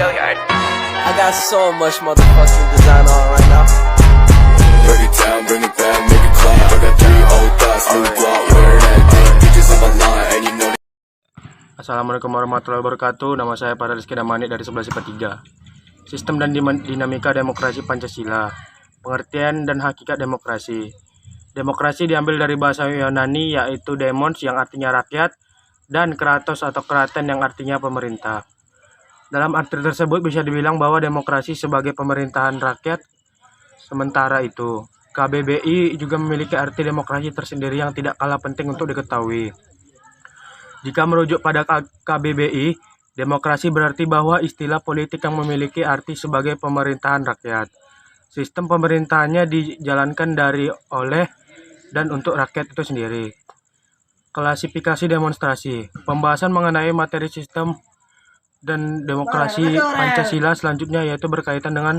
I got so much motherfucking design on right now. Break it down, bring it back, make it clap. I got 3 old thoughts, new block, wear that thing. Bitches on my line, and you know. Assalamualaikum warahmatullahi wabarakatuh. Nama saya Farel Rizky Damanik dari 11 IPA 3. Sistem dan dinamika demokrasi Pancasila. Pengertian dan hakikat demokrasi. Demokrasi diambil dari bahasa Yunani yaitu demos yang artinya rakyat dan kratos atau kraten yang artinya pemerintah. Dalam arti tersebut bisa dibilang bahwa demokrasi sebagai pemerintahan rakyat. Sementara itu, KBBI juga memiliki arti demokrasi tersendiri yang tidak kalah penting untuk diketahui. Jika merujuk pada KBBI, demokrasi berarti bahwa istilah politik yang memiliki arti sebagai pemerintahan rakyat. Sistem pemerintahannya dijalankan dari, oleh, dan untuk rakyat itu sendiri. Klasifikasi demonstrasi. Pembahasan mengenai materi sistem dan demokrasi Pancasila selanjutnya yaitu berkaitan dengan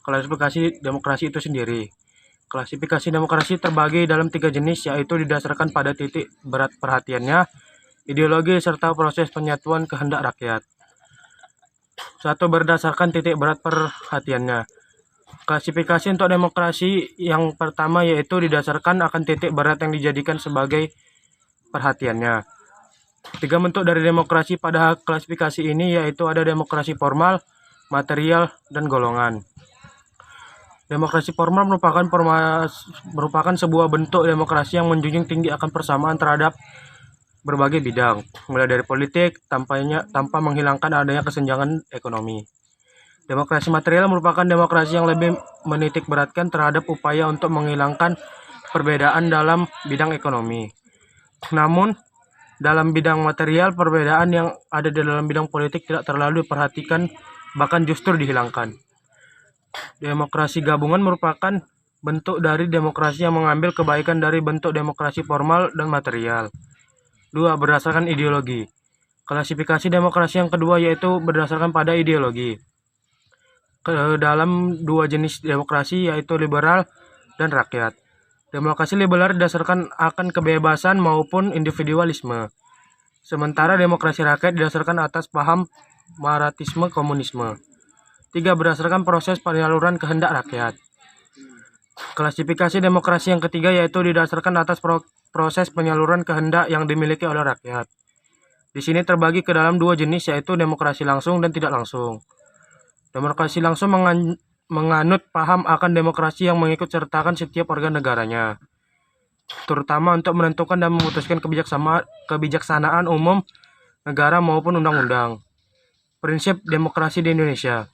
klasifikasi demokrasi itu sendiri. Klasifikasi demokrasi terbagi dalam 3 jenis yaitu didasarkan pada titik berat perhatiannya, ideologi serta proses penyatuan kehendak rakyat. 1. Berdasarkan titik berat perhatiannya. Klasifikasi untuk demokrasi yang pertama yaitu didasarkan akan titik berat yang dijadikan sebagai perhatiannya. 3 bentuk dari demokrasi pada klasifikasi ini yaitu ada demokrasi formal, material, dan golongan. Demokrasi formal merupakan sebuah bentuk demokrasi yang menjunjung tinggi akan persamaan terhadap berbagai bidang, mulai dari politik tanpa menghilangkan adanya kesenjangan ekonomi. Demokrasi material merupakan demokrasi yang lebih menitik beratkan terhadap upaya untuk menghilangkan perbedaan dalam bidang ekonomi. Namun, dalam bidang material, perbedaan yang ada di dalam bidang politik tidak terlalu diperhatikan, bahkan justru dihilangkan. Demokrasi gabungan merupakan bentuk dari demokrasi yang mengambil kebaikan dari bentuk demokrasi formal dan material. 2. Berdasarkan ideologi. Klasifikasi demokrasi yang kedua yaitu berdasarkan pada ideologi. Dalam 2 jenis demokrasi yaitu liberal dan rakyat. Demokrasi liberal didasarkan akan kebebasan maupun individualisme. Sementara demokrasi rakyat didasarkan atas paham maratisme komunisme. 3. Berdasarkan proses penyaluran kehendak rakyat. Klasifikasi demokrasi yang ketiga yaitu didasarkan atas proses penyaluran kehendak yang dimiliki oleh rakyat. Di sini terbagi ke dalam 2 jenis yaitu demokrasi langsung dan tidak langsung. Demokrasi langsung menganut paham akan demokrasi yang mengikut sertakan setiap organ negaranya, terutama untuk menentukan dan memutuskan kebijaksanaan umum negara maupun undang-undang. Prinsip demokrasi di Indonesia.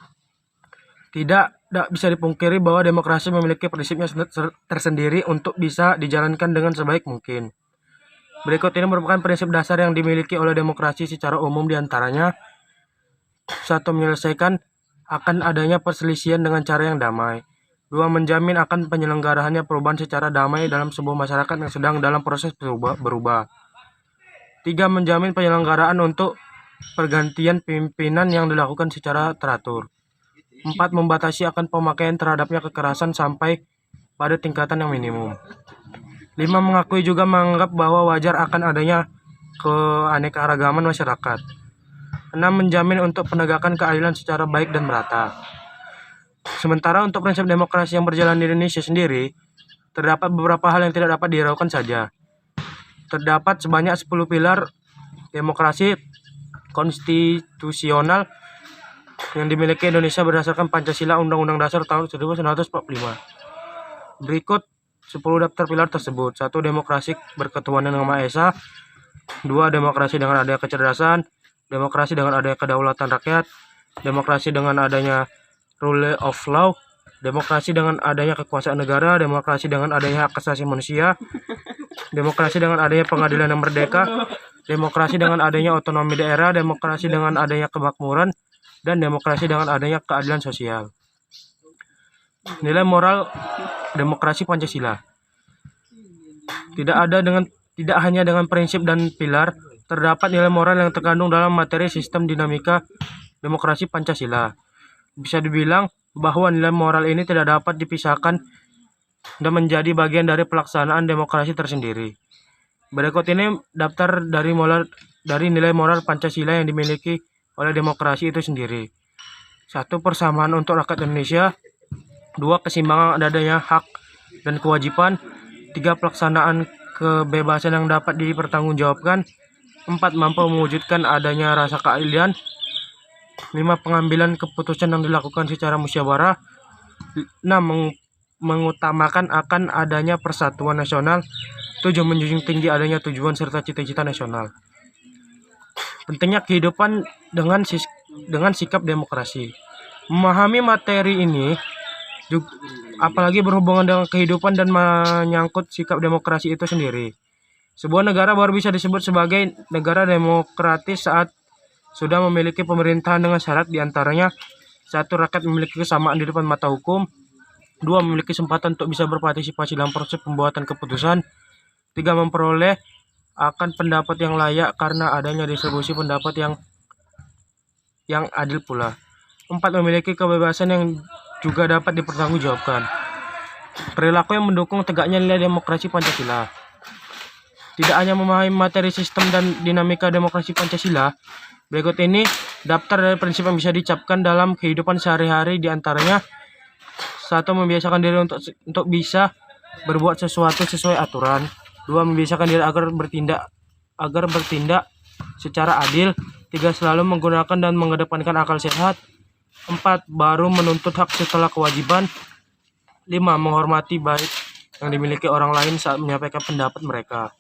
Tidak bisa dipungkiri bahwa demokrasi memiliki prinsipnya tersendiri untuk bisa dijalankan dengan sebaik mungkin. Berikut ini merupakan prinsip dasar yang dimiliki oleh demokrasi secara umum diantaranya. 1. Menyelesaikan akan adanya perselisihan dengan cara yang damai. 2. Menjamin akan penyelenggaraannya perubahan secara damai dalam sebuah masyarakat yang sedang dalam proses berubah. 3. Menjamin penyelenggaraan untuk pergantian pimpinan yang dilakukan secara teratur. 4. Membatasi akan pemakaian terhadapnya kekerasan sampai pada tingkatan yang minimum. 5. Mengakui juga menganggap bahwa wajar akan adanya keanekaragaman masyarakat. 6. Menjamin untuk penegakan keadilan secara baik dan merata. Sementara untuk prinsip demokrasi yang berjalan di Indonesia sendiri, terdapat beberapa hal yang tidak dapat dihiraukan saja. Terdapat sebanyak 10 pilar demokrasi konstitusional yang dimiliki Indonesia berdasarkan Pancasila Undang-Undang Dasar tahun 1945. Berikut 10 daftar pilar tersebut. 1. Demokrasi berketuhanan yang Maha Esa. 2. Demokrasi dengan adanya kecerdasan. Demokrasi dengan adanya kedaulatan rakyat, demokrasi dengan adanya rule of law, demokrasi dengan adanya kekuasaan negara, demokrasi dengan adanya hak asasi manusia, demokrasi dengan adanya pengadilan yang merdeka, demokrasi dengan adanya otonomi daerah, demokrasi dengan adanya kemakmuran, dan demokrasi dengan adanya keadilan sosial. Nilai moral demokrasi Pancasila. Tidak hanya dengan prinsip dan pilar, terdapat nilai moral yang terkandung dalam materi sistem dinamika demokrasi Pancasila. Bisa dibilang bahwa nilai moral ini tidak dapat dipisahkan dan menjadi bagian dari pelaksanaan demokrasi tersendiri. Berikut ini daftar dari nilai moral Pancasila yang dimiliki oleh demokrasi itu sendiri. 1. Persamaan untuk rakyat Indonesia. 2. Keseimbangan adanya hak dan kewajiban. 3. Pelaksanaan kebebasan yang dapat dipertanggungjawabkan. 4. Mampu mewujudkan adanya rasa keadilan. 5. Pengambilan keputusan yang dilakukan secara musyawarah. 6. Mengutamakan akan adanya persatuan nasional. 7. Menjunjung tinggi adanya tujuan serta cita-cita nasional. Pentingnya kehidupan dengan sikap demokrasi. Memahami materi ini, apalagi berhubungan dengan kehidupan dan menyangkut sikap demokrasi itu sendiri. Sebuah negara baru bisa disebut sebagai negara demokratis saat sudah memiliki pemerintahan dengan syarat diantaranya: 1. Rakyat memiliki kesamaan di depan mata hukum. 2. Memiliki kesempatan untuk bisa berpartisipasi dalam proses pembuatan keputusan. 3. Memperoleh akan pendapat yang layak karena adanya distribusi pendapat yang adil pula. 4. Memiliki kebebasan yang juga dapat dipertanggungjawabkan. Perilaku yang mendukung tegaknya nilai demokrasi Pancasila. Tidak hanya memahami materi sistem dan dinamika demokrasi Pancasila, berikut ini daftar dari prinsip yang bisa dicapkan dalam kehidupan sehari-hari, diantaranya: 1. Membiasakan diri untuk bisa berbuat sesuatu sesuai aturan. 2. Membiasakan diri agar bertindak secara adil. 3. Selalu menggunakan dan mengedepankan akal sehat. 4. Baru menuntut hak setelah kewajiban. 5. Menghormati baik yang dimiliki orang lain saat menyampaikan pendapat mereka.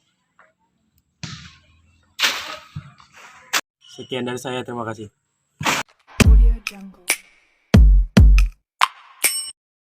Sekian dari saya, terima kasih.